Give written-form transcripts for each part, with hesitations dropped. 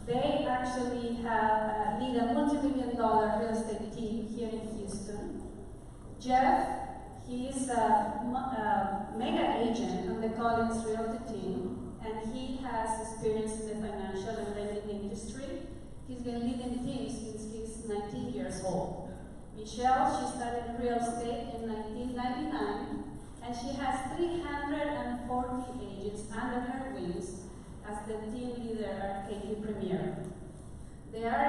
They actually have lead a multi-million-dollar real estate team here in Houston. Jeff, he's a mega agent on the Collins Realty team, and he has experience in the financial and lending industry. He's been leading teams since he's 19 years old. Michelle, she started real estate in 1999, and she has 340 agents under her wings as the team leader at KP Premier. They are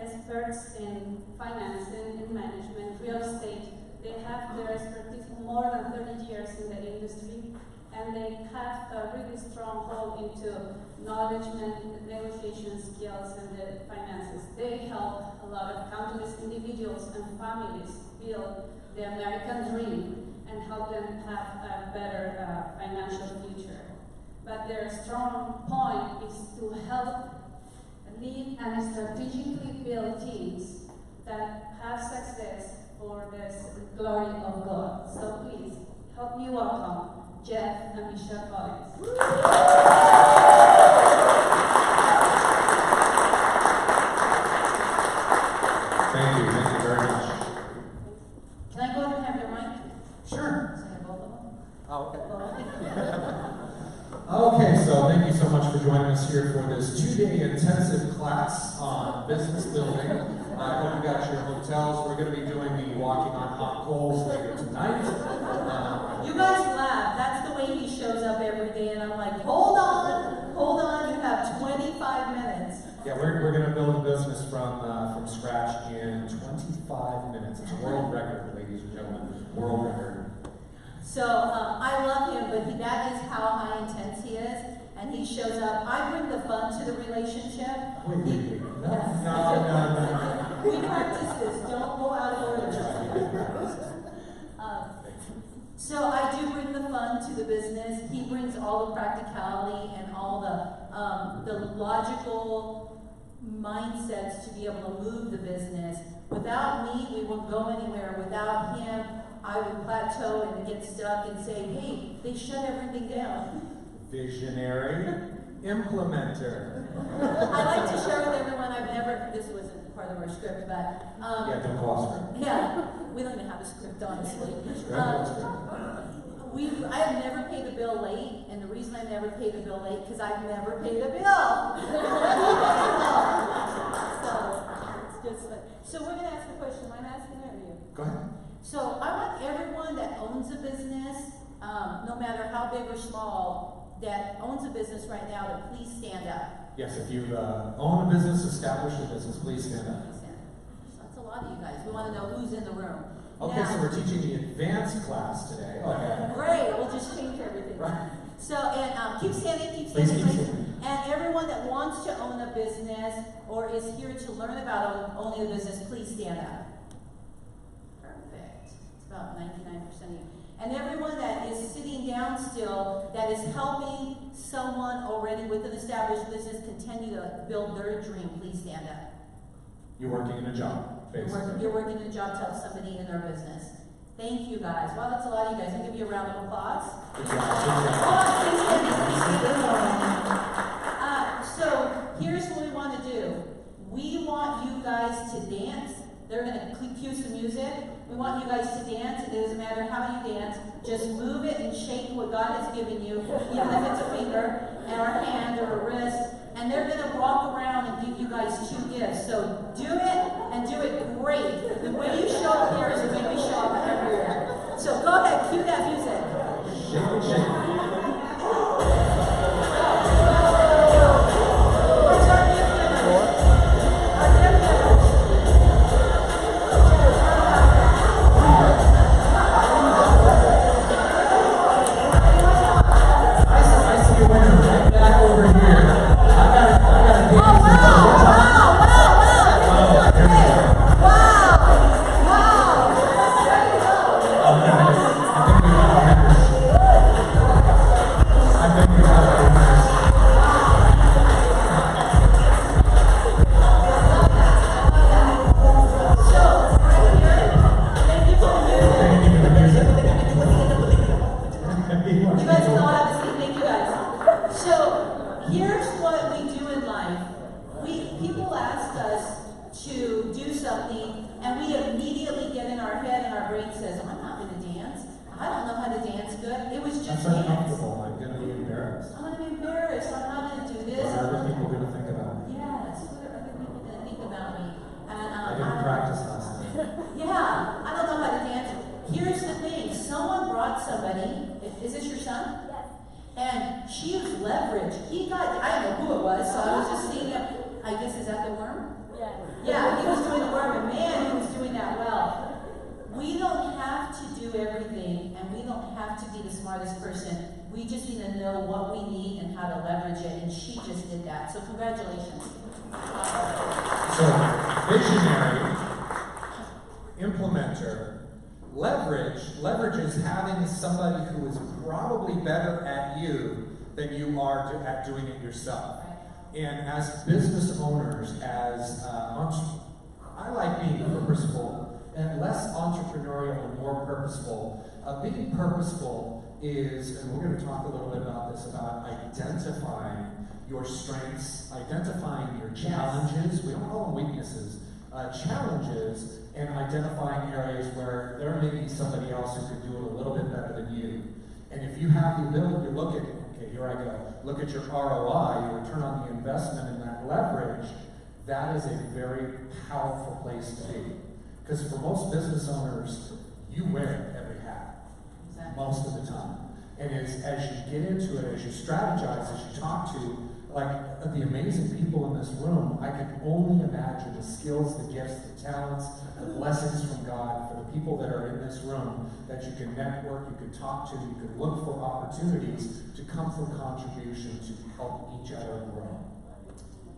experts in financing, in management, real estate. They have their expertise more than 30 years in the industry, and they have a really strong hold into knowledge and negotiation skills and the finances. They help a lot of countless individuals and families build the American dream and help them have a better financial future. But their strong point is to help lead and strategically build teams that have success for the glory of God. So please, help me welcome Jeff and Michelle Collins. Thank you very much. Can I go ahead and have your mic? Sure. So I have both of them? Okay. Okay, so thank you so much for joining us here for this 2-day intensive class on business building. I hope you got your hotels. We're going to be doing the walking on hot coals later tonight. You guys laugh. That's the way he shows up every day, and I'm like, hold on, you have 25 minutes. Yeah, we're going to build a business from scratch in 25 minutes. It's a world record, ladies and gentlemen. World record. So I love him, but that is how high intense he is, and he shows up. I bring the fun to the relationship. Wait. No. We practice this. Don't go out of order. So I do bring the fun to the business. He brings all the practicality and all the logical mindsets to be able to move the business. Without me, we won't go anywhere. Without him, I would plateau and get stuck and say, hey, they shut everything down. Visionary implementer. I like to share with everyone, this wasn't part of our script, but... Yeah, don't call script. Yeah, we don't even have a script, honestly. I have never paid a bill late, and the reason I never paid a bill late, because I've never paid a bill. So, it's just like, so we're going to ask a question. Am I asking it or you? Go ahead. So I want everyone that owns a business, no matter how big or small, that owns a business right now to please stand up. Yes, if you own a business, established a business, please stand up. That's a lot of you guys. We want to know who's in the room. Okay, now, so we're teaching the advanced class today. Okay. Great, we'll just change everything. Right. So, and keep standing. Please keep standing. And everyone that wants to own a business or is here to learn about owning a business, please stand up. Perfect. It's about 99% of you. And everyone that is sitting down still, that is helping someone already with an established business continue to build their dream, please stand up. You're working in a job, basically. You're working in a job to help somebody in their business. Thank you guys. Wow, that's a lot of you guys. I'll give you a round of applause. Good job. So here's what we want to do. We want you guys to dance. They're going to cue some music. We want you guys to dance. It doesn't matter how you dance. Just move it and shake what God has given you, even if it's a finger or a hand or a wrist. And they're going to walk around and give you guys 2 gifts. So do it and do it great. The way you show up here is the way we show up everywhere. So go ahead, cue that music. Shake it, shake it. in our brain says, I'm not going to dance. I don't know how to dance good. It was just That's dance. uncomfortable. I'm going to be embarrassed. I'm going to be embarrassed. I'm not going to do this. What are other people going to think about me? Yes, what are other people going to think about me? And, I didn't practice last night. Yeah, I don't know how to dance. Here's the thing. Someone brought somebody. Is this your son? Yes. And she used leverage. He got, I don't know who it was, so I was just seeing him. I guess, is that the worm? Yes. Yeah, he was doing the worm, and man, he was doing that well. We don't have to do everything, and we don't have to be the smartest person. We just need to know what we need and how to leverage it, and she just did that. So congratulations. So, visionary, implementer, leverage is having somebody who is probably better at you than you are at doing it yourself. And as business owners, as I like being purposeful, and less entrepreneurial and more purposeful. Being purposeful is, and we're going to talk a little bit about this, about identifying your strengths, identifying your challenges, we don't call them weaknesses, challenges, and identifying areas where there may be somebody else who could do it a little bit better than you. And if you have the ability to look at, okay, here I go, look at your ROI, your return on the investment, and that leverage, that is a very powerful place to be. Because for most business owners, you wear every hat, most of the time. And as you get into it, as you strategize, as you talk to, like the amazing people in this room, I can only imagine the skills, the gifts, the talents, the blessings from God for the people that are in this room that you can network, you can talk to, you can look for opportunities to come from contribution to help each other grow.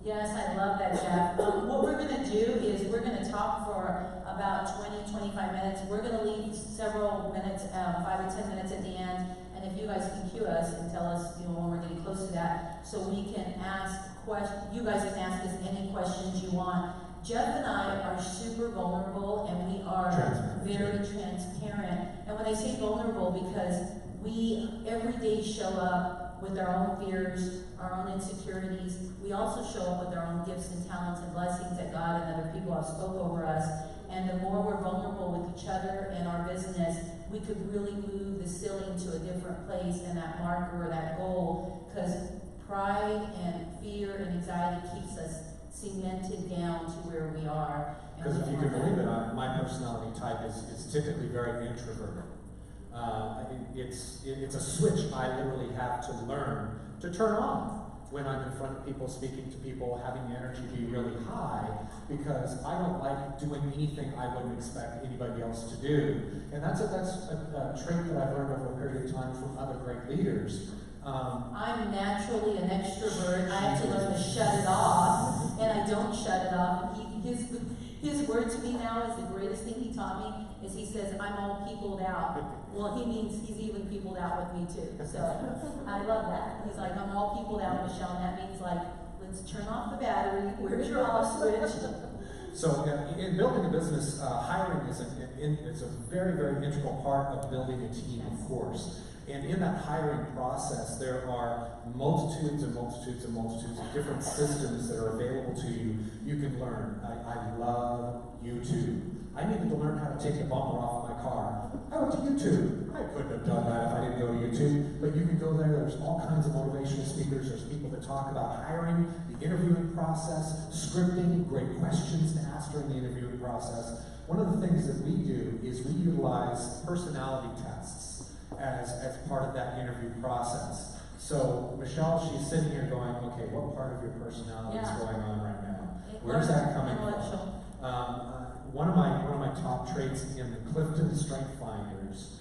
Yes, I love that, Jeff. What we're going to do is we're going to talk for about 20, 25 minutes. We're going to leave several minutes, 5 or 10 minutes at the end. And if you guys can cue us and tell us, when we're getting close to that, so we can ask questions. You guys can ask us any questions you want. Jeff and I are super vulnerable, and we are very transparent. And when I say vulnerable, because we every day show up with our own fears, our own insecurities. We also show up with our own gifts and talents and blessings that God and other people have spoke over us. And the more we're vulnerable with each other and our business, we could really move the ceiling to a different place and that marker or that goal, because pride and fear and anxiety keeps us cemented down to where we are. Because if you can believe it, my personality type is typically very introverted. It's a switch I literally have to learn to turn on when I'm in front of people, speaking to people, having the energy be really high, because I don't like doing anything I wouldn't expect anybody else to do. And that's a trait that I've learned over a period of time from other great leaders. I'm naturally an extrovert. I have to learn to shut it off, and I don't shut it off. His word to me now is the greatest thing he taught me, is he says, I'm all peopled out. Well, he means he's even peopled out with me too. So I love that. He's like, I'm all peopled out, Michelle, and that means like, let's turn off the battery. Where's your off switch? So in building a business, hiring is it's a very, very integral part of building a team, of course. And in that hiring process, there are multitudes and multitudes and multitudes of different systems that are available to you. You can learn. I love YouTube. I needed to learn how to take the bumper off of my car. I went to YouTube. I couldn't have done that if I didn't go to YouTube. But you can go there. There's all kinds of motivational speakers. There's people that talk about hiring, the interviewing process, scripting, great questions to ask during the interviewing process. One of the things that we do is we utilize personality tests as part of that interview process. So Michelle, she's sitting here going, okay, what part of your personality is going on right now? Where's that coming from? One of my top traits in the Clifton Strength Finders,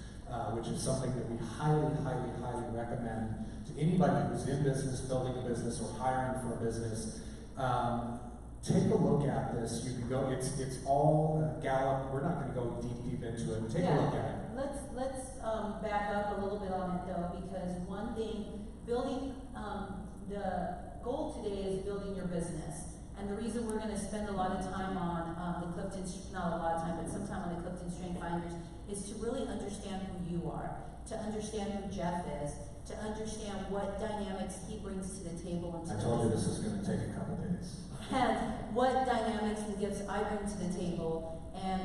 which is something that we highly, highly, highly recommend to anybody who's in business, building a business, or hiring for a business. Take a look at this. You can go. It's all Gallup. We're not going to go deep into it. Take a look at it. Let's back up a little bit on it though, because one thing, building the goal today is building your business. And the reason we're going to spend a lot of time on the Clifton, not a lot of time, but some time on the Clifton Strength Finders, is to really understand who you are, to understand who Jeff is, to understand what dynamics he brings to the table. I told you this was going to take a couple days. And what dynamics and gifts I bring to the table, and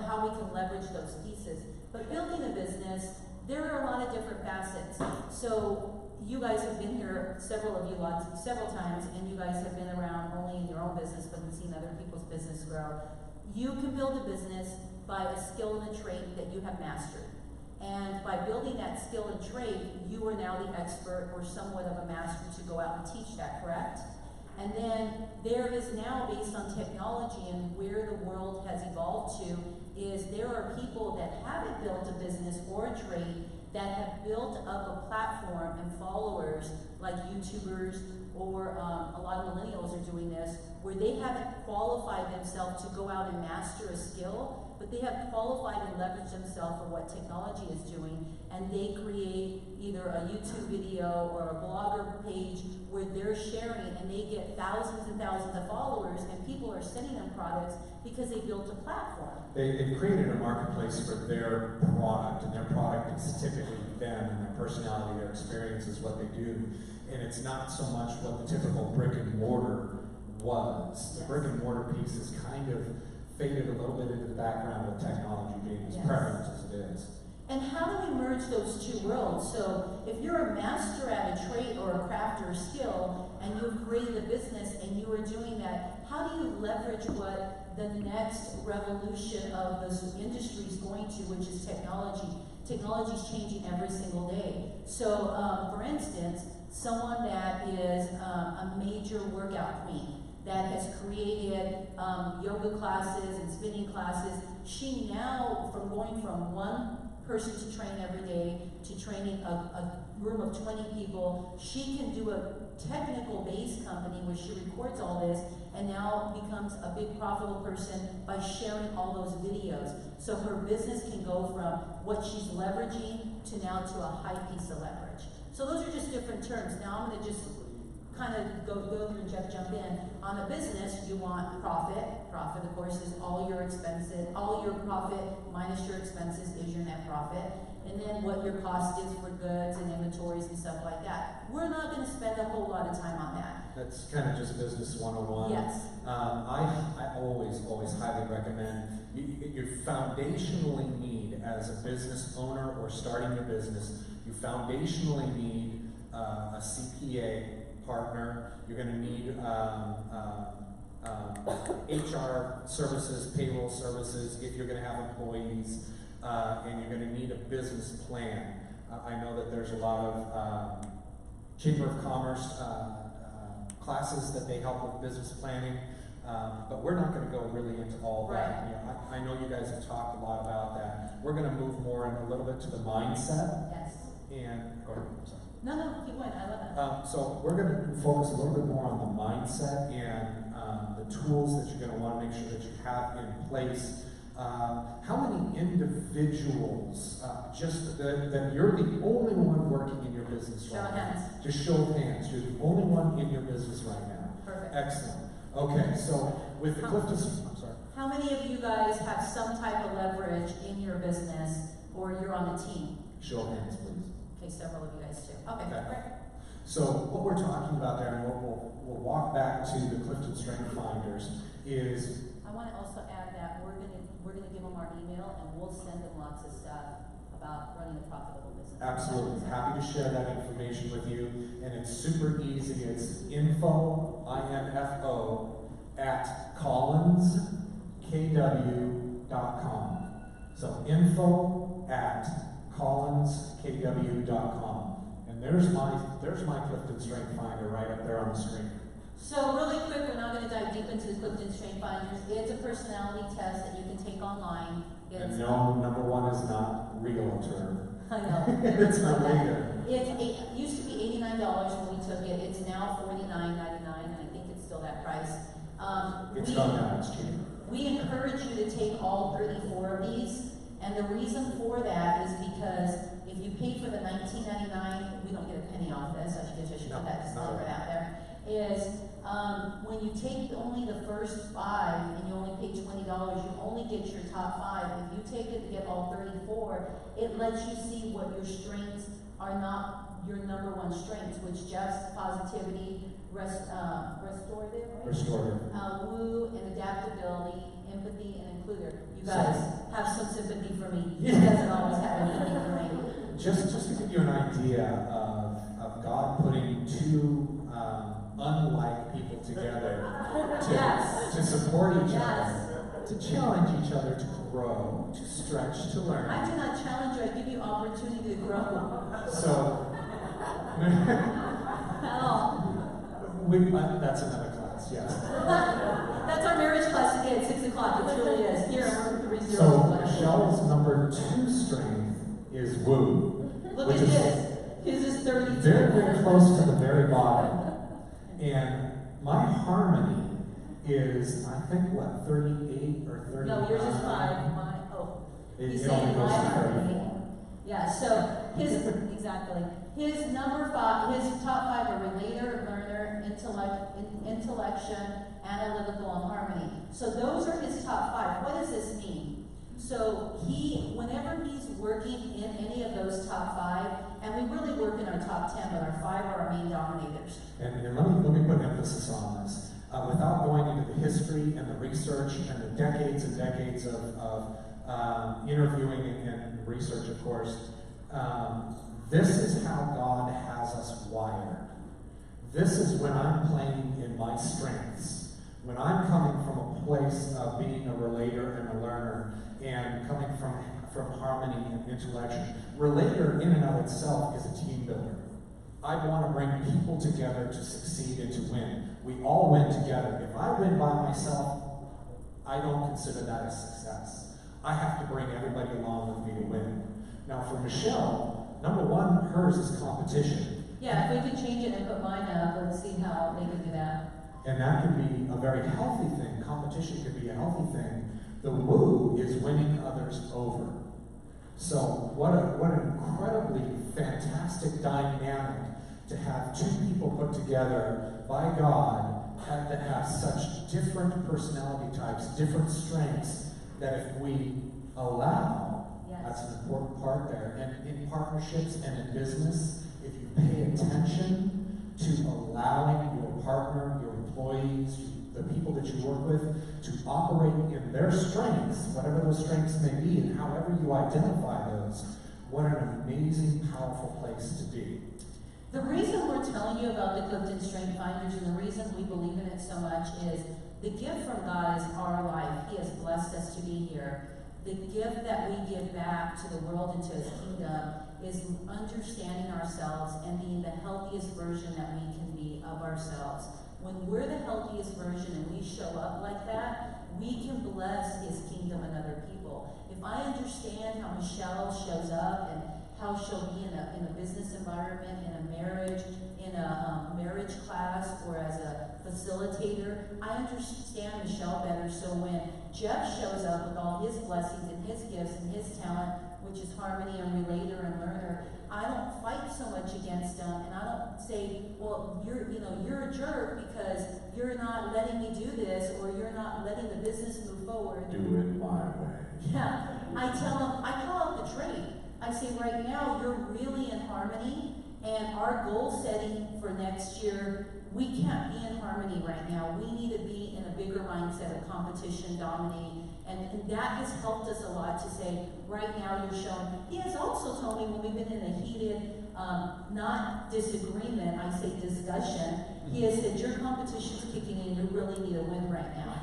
how we can leverage those pieces. But building a business, there are a lot of different facets. So you guys have been here, several of you several times, and you guys have been around only in your own business, but have seen other people's business grow. You can build a business by a skill and a trait that you have mastered. And by building that skill and trait, you are now the expert or somewhat of a master to go out and teach that, correct? And then there is now, based on technology and where the world has evolved to, is there are people that haven't built a business or a trade that have built up a platform and followers, like YouTubers, or a lot of millennials are doing this, where they haven't qualified themselves to go out and master a skill, but they have qualified and leveraged themselves for what technology is doing, and they create either a YouTube video or a blogger page where they're sharing, and they get thousands and thousands of followers, and people are sending them products because they built a platform. They've created a marketplace for their product, and their product is typically them and their personality, their experience is what they do. And it's not so much what the typical brick and mortar was. The brick and mortar piece is kind of faded a little bit into the background with technology being as prevalent as it is. And how do we merge those two worlds? So if you're a master at a trade or a craft or a skill, and you've created a business and you are doing that, how do you leverage what the next revolution of this industry is going to, which is technology? Technology is changing every single day. So, for instance, someone that is a major workout queen, that has created yoga classes and spinning classes, she now, from going from one person to train every day to training a room of 20 people, she can do a technical-based company where she records all this and now becomes a big profitable person by sharing all those videos. So her business can go from what she's leveraging to now to a high piece of leverage. So those are just different terms. Now I'm going to just kind of go through and Jeff jump in. On a business, you want profit. Profit, of course, is all your expenses, all your profit minus your expenses is your net profit. And then what your cost is for goods and inventories and stuff like that. We're not going to spend a whole lot of time on that. That's kind of just business 101. Yes. I always highly recommend, you foundationally need, as a business owner or starting your business, you foundationally need a CPA partner. You're going to need HR services, payroll services, if you're going to have employees, and you're going to need a business plan. I know that there's a lot of Chamber of Commerce classes that they help with business planning, but we're not going to go really into all that. You know, I know you guys have talked a lot about that. We're going to move more in a little bit to the mindset. Yes. And, or, sorry. No, keep going. I love it. So we're going to focus a little bit more on the mindset and the tools that you're going to want to make sure that you have in place. How many individuals, just that you're the only one working in your business right now? Just show of hands. You're the only one in your business right now. Perfect. Excellent. Okay, so with the Clifton, I'm sorry. How many of you guys have some type of leverage in your business, or you're on a team? Show of hands, please. Okay, several of you guys too. Okay, great. So what we're talking about there, and we'll walk back to the Clifton Strength Finders, is I want to also add that we're gonna give them our email, and we'll send them lots of stuff about running a profitable business. absolutely happy to share that information with you, and it's super easy. It's info, I-N-F-O, at collinskw.com. So info at collinskw.com. And there's my Clifton Strength Finder right up there on the screen. So really quick, we're not going to dive deep into the Clifton Strength Finders. It's a personality test that you can take online. And no, number one is not realtor. I know. It's not later. It used to be $89 when we took it. It's now $49.99, and I think it's still that price. It's gone down. It's cheaper. We encourage you to take all 34 of these, and the reason for that is because if you pay for the $19.99, we don't get a penny off this. I should put that disclaimer out there. Is when you take only the first 5 and you only pay $20, you only get your top 5. If you take it to get all 34, it lets you see what your strengths are, not your number one strengths, which Jeff's positivity, restorative, right? Restorative. Woo and adaptability empathy and includer. You guys have some sympathy for me. He doesn't always have anything for me. Just to give you an idea of God putting two unlike people together to support each other, to challenge each other to grow, to stretch, to learn. I do not challenge you, I give you opportunity to grow. So, At all. That's another class, yes. That's our marriage class today at 6 o'clock. It truly is. Here, we're 3-0. So, Michelle's number 2 strength is woo. Look at his. His is 32. Very, very close to the very bottom. And my harmony is, I think, what, 38 or 39? No, yours is 5. Mine, he's saying goes my to harmony. 34. Yeah, so his, exactly. His number 5, his top 5 are relator, learner, intellection, analytical, and harmony. So those are his top 5. What does this mean? So whenever he's working in any of those top 5, and we really work in our top 10, but our 5 are our main dominators. And let me put emphasis on this. Without going into the history and the research and the decades and decades of interviewing and research, of course, this is how God has us wired. This is when I'm playing in my strengths. When I'm coming from a place of being a relator and a learner, and coming from harmony and intellection. Relator in and of itself is a team builder. I want to bring people together to succeed and to win. We all win together. If I win by myself, I don't consider that a success. I have to bring everybody along with me to win. Now for Michelle, number 1, hers is competition. Yeah, if we could change it and put mine up, let's see how they can do that. And that can be a very healthy thing. Competition can be a healthy thing. The woo is winning others over. So what an incredibly fantastic dynamic to have 2 people put together by God that have such different personality types, different strengths, that if we allow, that's an important part there. And in partnerships and in business, if you pay attention to allowing your partner, your employees, the people that you work with, to operate in their strengths, whatever those strengths may be, and however you identify those, what an amazing, powerful place to be. The reason we're telling you about the Clifton Strength Finders and the reason we believe in it so much is the gift from God is our life. He has blessed us to be here. The gift that we give back to the world and to His kingdom is understanding ourselves and being the healthiest version that we can be of ourselves. When we're the healthiest version and we show up like that, we can bless His kingdom and other people. If I understand how Michelle shows up and how she'll be in a business environment, in a marriage class, or as a facilitator, I understand Michelle better. So when Jeff shows up with all his blessings and his gifts and his talent, which is harmony and relator and learner, I don't fight so much against him, and I don't say, well, you're a jerk because you're not letting me do this, or you're not letting the business move forward. Do it my way. Yeah, I call out the trait. I say, right now, you're really in harmony, and our goal setting for next year, we can't be in harmony right now. We need to be in a bigger mindset of competition, dominating, and that has helped us a lot to say, right now you're showing. He has also told me when we've been in a heated, not disagreement, I say discussion, he has said, your competition's kicking in, you really need a win right now.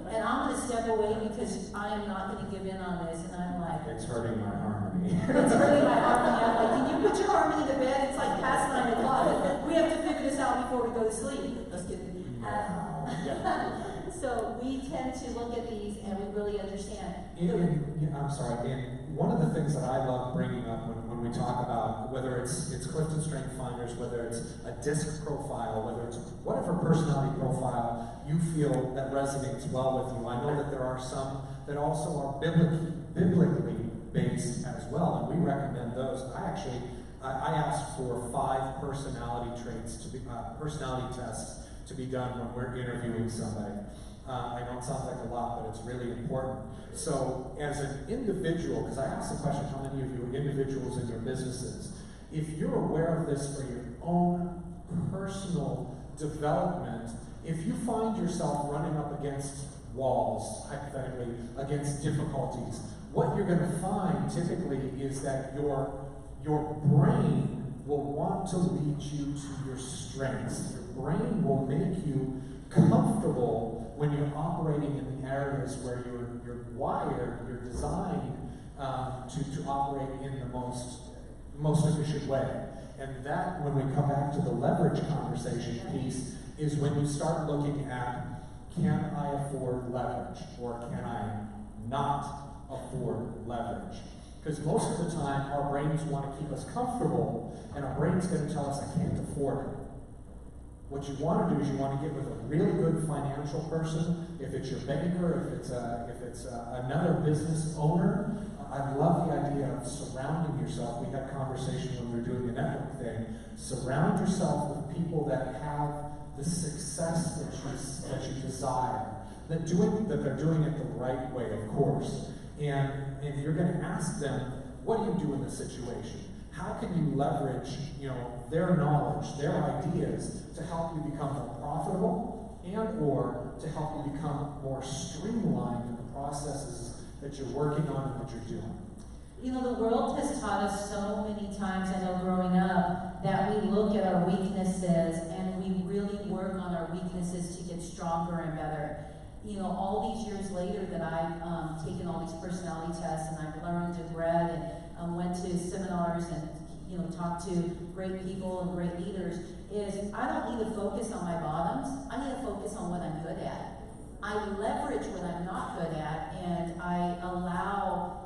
And I'm going to step away because I am not going to give in on this. And I'm like, it's hurting my harmony. It's hurting my harmony. I'm like, can you put your harmony to bed? It's like past 9 o'clock. We have to figure this out before we go to sleep. Just kidding. So we tend to look at these and we really understand. I'm sorry. And one of the things that I love bringing up when we talk about whether it's Clifton Strength Finders, whether it's a DISC profile, whether it's whatever personality profile you feel that resonates well with you. I know that there are some that also are biblically based as well, and we recommend those. I asked for 5 personality traits to be personality tests to be done when we're interviewing somebody. I know it sounds like a lot, but it's really important. So as an individual, because I asked the question, how many of you are individuals in your businesses? If you're aware of this for your own personal development, if you find yourself running up against walls, hypothetically, against difficulties, what you're going to find typically is that your brain will want to lead you to your strengths. Your brain will make you comfortable when you're operating in the areas where you're wired, you're designed to operate in the most efficient way. And that, when we come back to the leverage conversation piece, is when you start looking at, can I afford leverage, or can I not afford leverage? Because most of the time, our brains want to keep us comfortable, and our brain's going to tell us, I can't afford it. What you want to do is you want to get with a really good financial person. If it's your banker, if it's another business owner, I love the idea of surrounding yourself. We had a conversation when we were doing the network thing. Surround yourself with people that have the success that you desire, that they're doing it the right way, of course. And you're going to ask them, what do you do in this situation? How can you leverage, their knowledge, their ideas to help you become more profitable, and or to help you become more streamlined in the processes that you're working on and what you're doing? The world has taught us so many times, I know growing up, that we look at our weaknesses and we really work on our weaknesses to get stronger and better. All these years later that I've taken all these personality tests and I've learned and read and went to seminars and talked to great people and great leaders, is I don't need to focus on my bottoms. I need to focus on what I'm good at. I leverage what I'm not good at, and I allow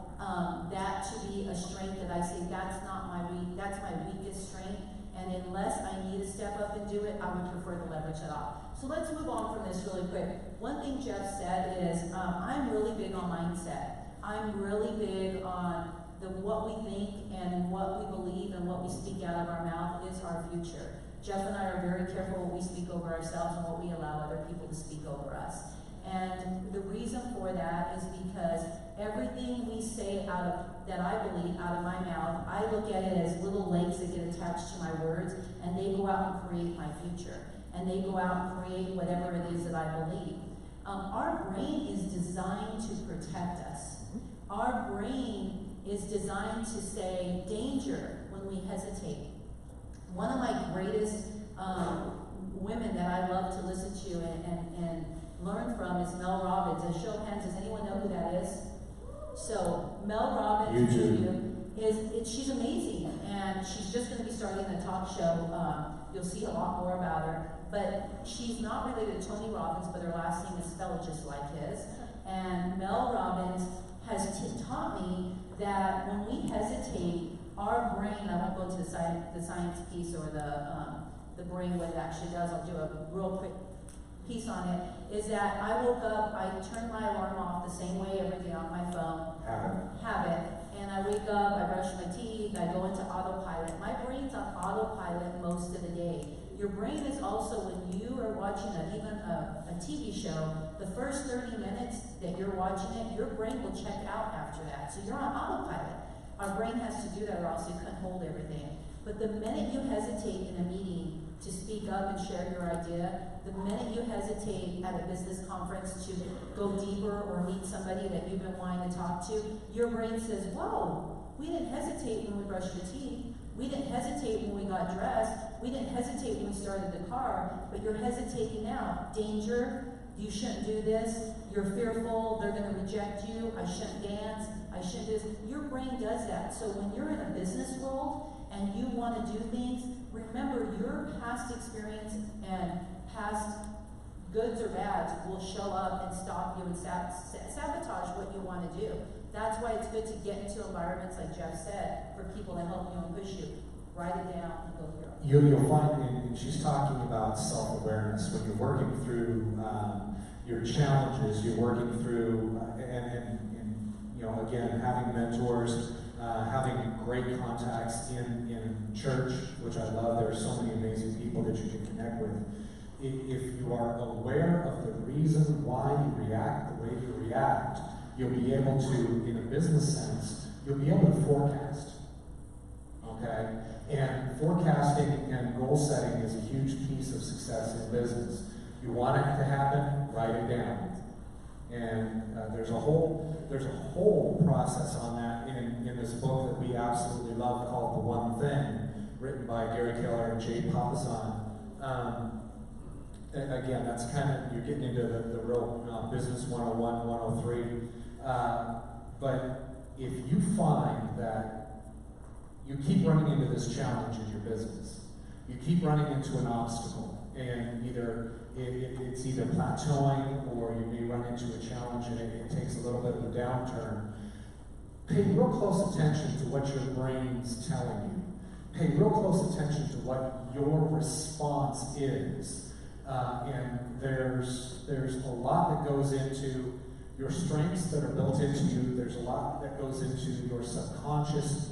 that to be a strength that I say that's my weakest strength, and unless I need to step up and do it, I would prefer to leverage it off. So let's move on from this really quick. One thing Jeff said is, I'm really big on mindset. I'm really big on what we think and what we believe and what we speak out of our mouth is our future. Jeff and I are very careful what we speak over ourselves and what we allow other people to speak over us. And the reason for that is because everything we say that I believe out of my mouth, I look at it as little legs that get attached to my words, and they go out and create my future. And they go out and create whatever it is that I believe. Our brain is designed to protect us. Our brain is designed to say danger when we hesitate. One of my greatest women that I love to listen to and learn from is Mel Robbins. A show of hands, does anyone know who that is? So Mel Robbins she's amazing, and she's just going to be starting a talk show. You'll see a lot more about her, but she's not related to Tony Robbins, but her last name is spelled just like his. And Mel Robbins has taught me that when we hesitate, our brain, I won't go into the science piece or the brain, what it actually does, I'll do a real quick piece on it, is that I woke up, I turned my alarm off the same way every day on my phone. Habit. And I wake up, I brush my teeth, I go into autopilot. My brain's on autopilot most of the day. Your brain is also, when you are watching even a TV show, the first 30 minutes that you're watching it, your brain will check out after that. So you're on autopilot. Our brain has to do that or else it couldn't hold everything. But the minute you hesitate in a meeting to speak up and share your idea, the minute you hesitate at a business conference to go deeper or meet somebody that you've been wanting to talk to, your brain says, whoa, we didn't hesitate when we brushed your teeth. We didn't hesitate when we got dressed. We didn't hesitate when we started the car, but you're hesitating now. Danger, you shouldn't do this. You're fearful, they're going to reject you. I shouldn't dance. I shouldn't do this. Your brain does that. So when you're in a business world and you want to do things, remember your past experience and past goods or bads will show up and stop you and sabotage what you want to do. That's why it's good to get into environments, like Jeff said, for people to help you and push you. Write it down and go through it. You'll find, and she's talking about self-awareness, when you're working through your challenges, you're working through, and again, having mentors, having great contacts in church, which I love. There are so many amazing people that you can connect with. If you are aware of the reason why you react the way you react, you'll be able to, in a business sense, you'll be able to forecast. Okay? And forecasting and goal setting is a huge piece of success in business. You want it to happen, write it down. And there's a whole process on that in this book that we absolutely love called The One Thing, written by Gary Keller and Jay Papasan. Again, that's kind of, you're getting into the real business 101, 103. But if you find that you keep running into this challenge in your business, you keep running into an obstacle, and it's either plateauing or you may run into a challenge and it takes a little bit of a downturn, pay real close attention to what your brain's telling you. Pay real close attention to what your response is. And there's a lot that goes into your strengths that are built into you. There's a lot that goes into your subconscious,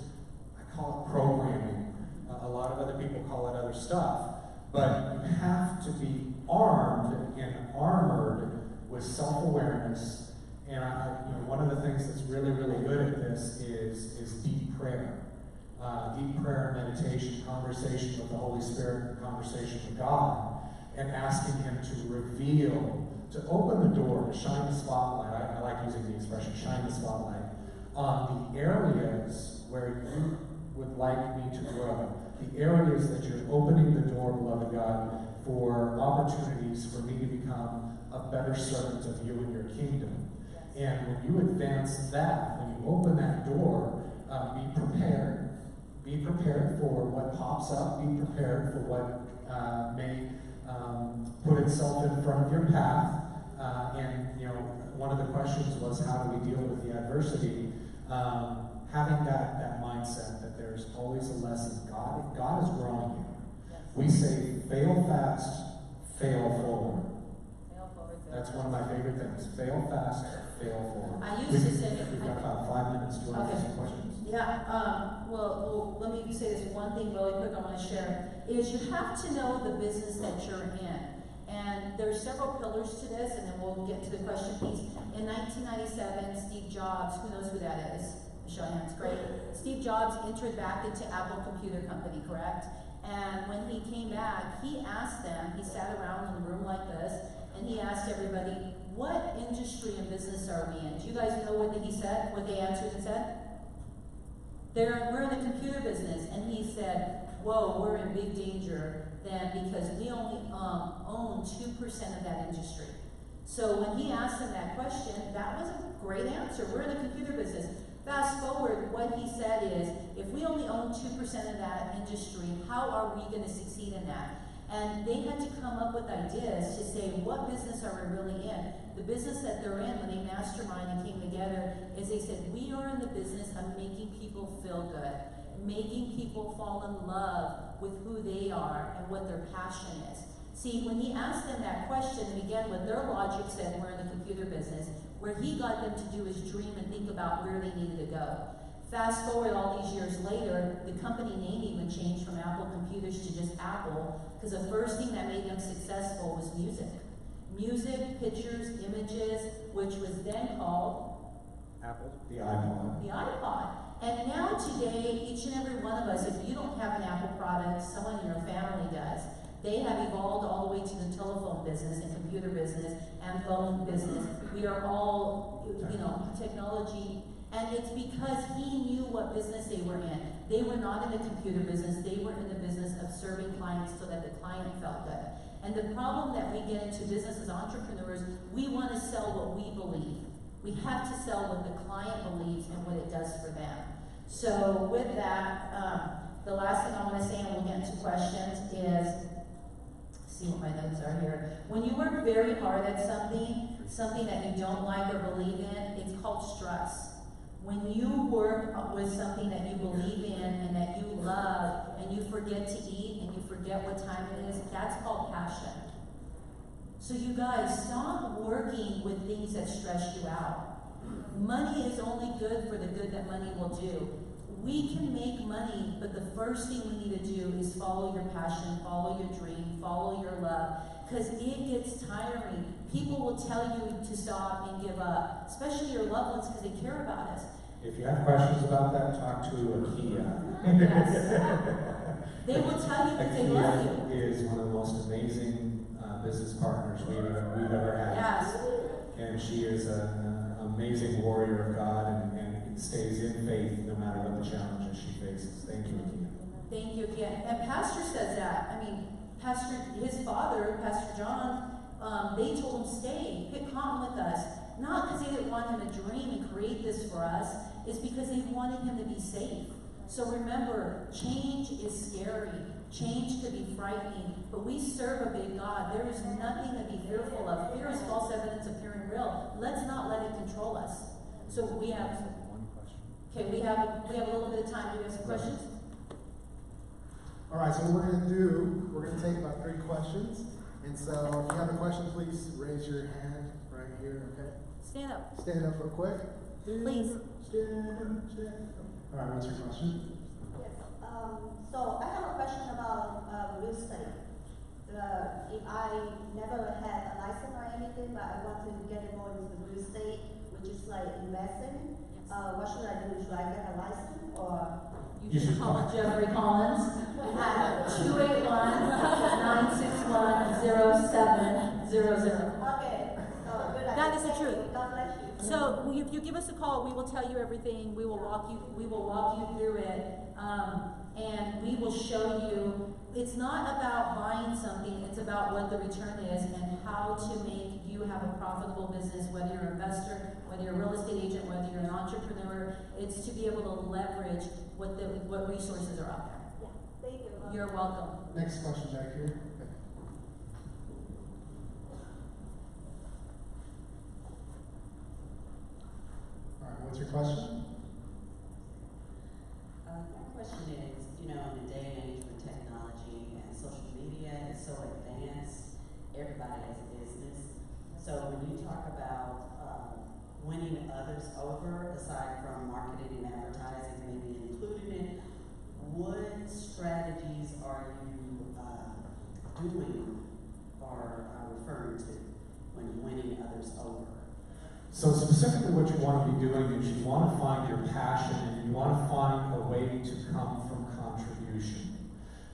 I call it programming. A lot of other people call it other stuff. But you have to be armed and armored with self-awareness. And one of the things that's really, really good at this is deep prayer. Deep prayer, meditation, conversation with the Holy Spirit, conversation with God, and asking Him to reveal, to open the door, to shine the spotlight. I like using the expression, shine the spotlight, on the areas where you would like me to grow. The areas that you're opening the door, beloved God, for opportunities for me to become a better servant of you and your kingdom. And when you advance that, when you open that door, be prepared. Be prepared for what pops up. Be prepared for what may put itself in front of your path. And one of the questions was, how do we deal with the adversity? Having that mindset that there's always a lesson. God is growing you. Yes. We say, fail fast, fail forward. That's one of my favorite things. Fail fast, fail forward. I used to say, we've got about 5 minutes. Do you want to ask some questions? Yeah. Well, let me say this one thing really quick I want to share, is you have to know the business that you're in. And there's several pillars to this, and then we'll get to the question piece. In 1997, Steve Jobs, who knows who that is? Show of hands, great. Steve Jobs entered back into Apple Computer Company, correct? And when he came back, he asked them, he sat around in a room like this, and he asked everybody, what industry and business are we in? Do you guys know what he said, what they answered and said? We're in the computer business. And he said, whoa, we're in big danger then, because we only own 2% of that industry. So when he asked them that question, that was a great answer. We're in the computer business. Fast forward, what he said is, if we only own 2% of that industry, how are we going to succeed in that? And they had to come up with ideas to say, what business are we really in? The business that they're in, when they mastermind and came together, is they said, we are in the business of making people feel good, making people fall in love with who they are and what their passion is. See, when he asked them that question, and again, with their logic said, we're in the computer business, where he got them to do is dream and think about where they needed to go. Fast forward all these years later, the company name even changed from Apple Computers to just Apple, because the first thing that made them successful was music. Music, pictures, images, which was then called Apple, the iPod. The iPod. And now today, each and every one of us, if you don't have an Apple product, someone in your family does. They have evolved all the way to the telephone business and computer business and phone business. We are all, technology. And it's because he knew what business they were in. They were not in the computer business. They were in the business of serving clients so that the client felt good. And the problem that we get into business as entrepreneurs, we want to sell what we believe. We have to sell what the client believes and what it does for them. So with that, the last thing I want to say, and we'll get into questions, is, see what my notes are here. When you work very hard at something that you don't like or believe in, it's called stress. When you work with something that you believe in and that you love, and you forget to eat and you forget what time it is, that's called passion. So you guys, stop working with things that stress you out. Money is only good for the good that money will do. We can make money, but the first thing we need to do is follow your passion, follow your dream, follow your love, because it gets tiring. People will tell you to stop and give up, especially your loved ones, because they care about us. If you have questions about that, talk to Akia. Yes. They will tell you that they love you. Akia is one of the most amazing business partners we've ever had. Yes. and she is an amazing warrior of God and stays in faith no matter what the challenges she faces. Thank you, Akina. Thank you again. And Pastor says that. I mean, his father, Pastor John, they told him, stay, pick cotton with us. Not because they didn't want him to dream and create this for us, it's because they wanted him to be safe. So remember, change is scary. Change could be frightening, but we serve a big God. There is nothing to be fearful of. Fear is false evidence appearing real. Let's not let it control us. So we have One question. okay. We have a little bit of time. Do we have some questions? All right, so what we're going to take about 3 questions. And so if you have a question, please raise your hand right here, okay? Stand up, Stand up real quick. please. Stand up. All right, what's your question? Yes. So I have a question about real estate. If I never had a license or anything, but I want to get involved with the real estate, which is like investing, what should I do? Should I get a license or? You should call Jeffrey Collins at 281-961-0700. Okay. Oh, good. That is the truth. God bless you. So if you give us a call, we will tell you everything. We will walk you through it, and we will show you. It's not about buying something. It's about what the return is and how to make you have a profitable business. Whether you're an investor, whether you're a real estate agent, whether you're an entrepreneur, it's to be able to leverage what resources are out there. Yeah. Thank you. You're welcome. Next question back here. All right, what's your question? My question is, in a day and age where technology and social media is so advanced, everybody has a business. So when you talk about winning others over, aside from marketing and advertising, maybe including it, what strategies are you doing or referring to when you're winning others over? So specifically what you want to be doing is you want to find your passion and you want to find a way to come from contribution.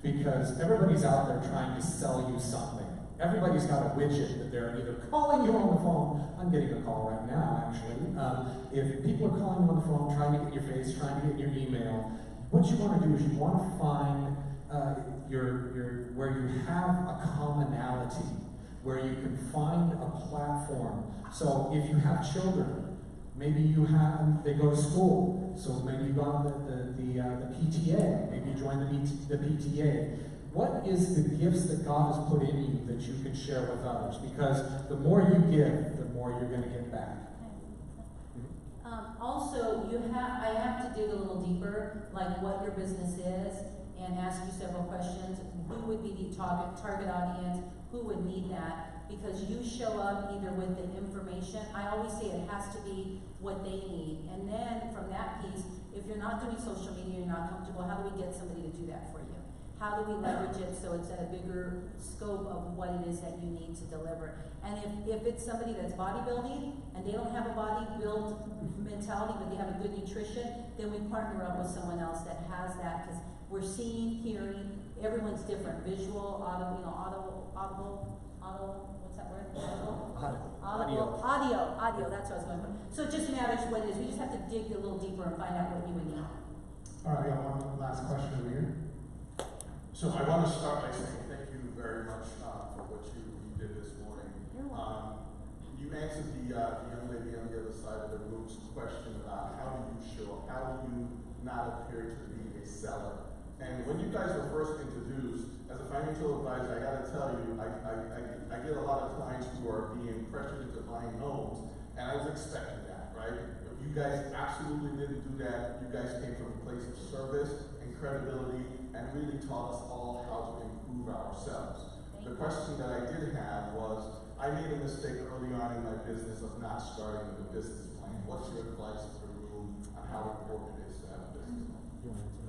Because everybody's out there trying to sell you something. Everybody's got a widget that they're either calling you on the phone. I'm getting a call right now, actually. If people are calling you on the phone, trying to get your face, trying to get your email, what you want to do is you want to find where you have a commonality, where you can find a platform. So if you have children, maybe they go to school, so maybe you go on the PTA, maybe you join the PTA. What is the gifts that God has put in you that you can share with others? Because the more you give, the more you're going to get back. Also, I have to dig a little deeper, like what your business is, and ask you several questions. Who would be the target audience? Who would need that? Because you show up either with the information. I always say it has to be what they need. And then from that piece, if you're not doing social media, you're not comfortable, how do we get somebody to do that for you? How do we leverage it so it's at a bigger scope of what it is that you need to deliver? And if it's somebody that's bodybuilding and they don't have a body-build mentality, but they have a good nutrition, then we partner up with someone else that has that, because we're seeing, hearing, everyone's different. Visual, audible, what's that word? Audio, that's what I was going for. So it just matters what it is. We just have to dig a little deeper and find out what you would need. All right, we got one last question over here. So I want to start by saying thank you very much for what you did this morning. You answered the young lady on the other side of the room's question about how do you show up, how do you not appear to be a seller. And when you guys were first introduced, as a financial advisor, I got to tell you, I get a lot of clients who are being pressured into buying homes, and I was expecting that, right? You guys absolutely didn't do that. You guys came from a place of service and credibility and really taught us all how to improve ourselves. The question that I did have was, I made a mistake early on in my business of not starting with a business plan. What's your advice to the room on how important it is to have a business plan?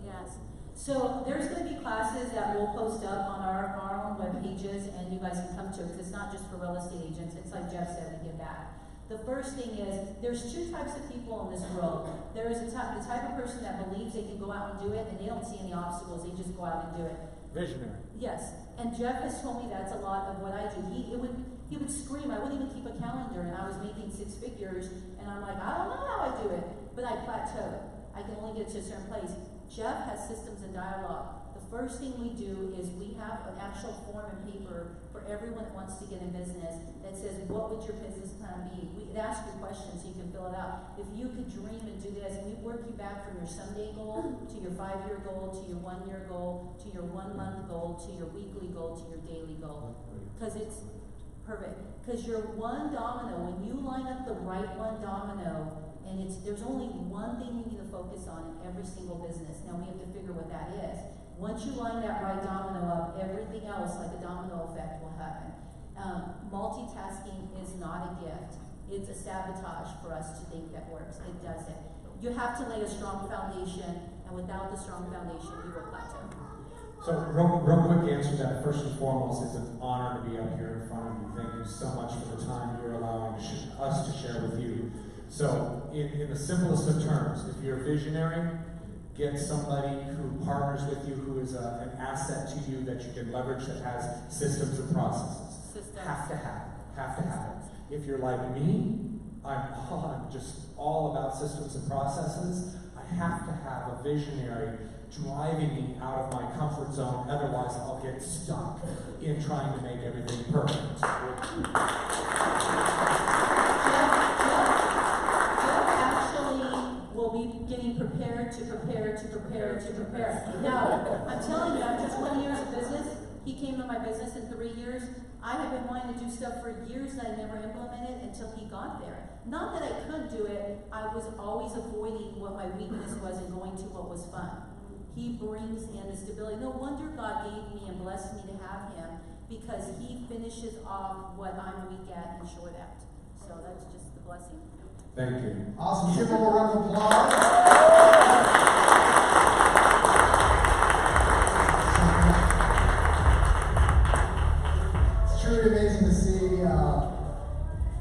Yes. So there's going to be classes that we'll post up on our own web pages, and you guys can come to it, because it's not just for real estate agents. It's like Jeff said, to give back. The first thing is, there's 2 types of people in this world. There is the type of person that believes they can go out and do it, and they don't see any obstacles. They just go out and do it. Visionary. Yes. And Jeff has told me that's a lot of what I do. He would would scream. I wouldn't even keep a calendar, and I was making 6 figures, and I'm like, I don't know how I do it, but I plateaued. I can only get to a certain place. Jeff has systems and dialogue. The first thing we do is we have an actual form and paper for everyone that wants to get in business that says, what would your business plan be? We ask you questions so you can fill it out. If you could dream and do this, and we work you back from your Sunday goal to your 5-year goal, to your 1-year goal, to your 1-month goal, to your weekly goal, to your daily goal. Because it's perfect. Because your one domino, when you line up the right one domino, and there's only one thing you need to focus on in every single business. Now we have to figure what that is. Once you line that right domino up, everything else, like a domino effect, will happen. Multitasking is not a gift. It's a sabotage for us to think that works. It doesn't. You have to lay a strong foundation, and without the strong foundation, you will plateau. So, real quick answer to that. First and foremost, it's an honor to be up here in front of you. Thank you so much for the time you're allowing us to share with you. So, in the simplest of terms, if you're a visionary, get somebody who partners with you, who is an asset to you that you can leverage, that has systems and processes. Have to have it. If you're like me, I'm just all about systems and processes. I have to have a visionary driving me out of my comfort zone, otherwise I'll get stuck in trying to make everything perfect. Getting prepared to prepare. Now, I'm telling you, after 20 years of business, he came to my business in 3 years. I have been wanting to do stuff for years that I never implemented until he got there. Not that I couldn't do it, I was always avoiding what my weakness was and going to what was fun. He brings in the stability. No wonder God gave me and blessed me to have him, because he finishes off what I'm weak at and short at. So that's just the blessing. Thank you. Awesome. Give them a round of applause. It's truly amazing to see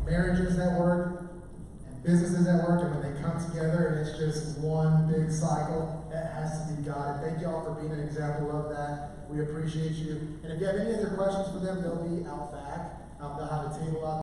marriages that work and businesses that work, and when they come together and it's just one big cycle, that has to be God. And thank you all for being an example of that. We appreciate you. And if you have any other questions for them, they'll be out back. They'll have a table out.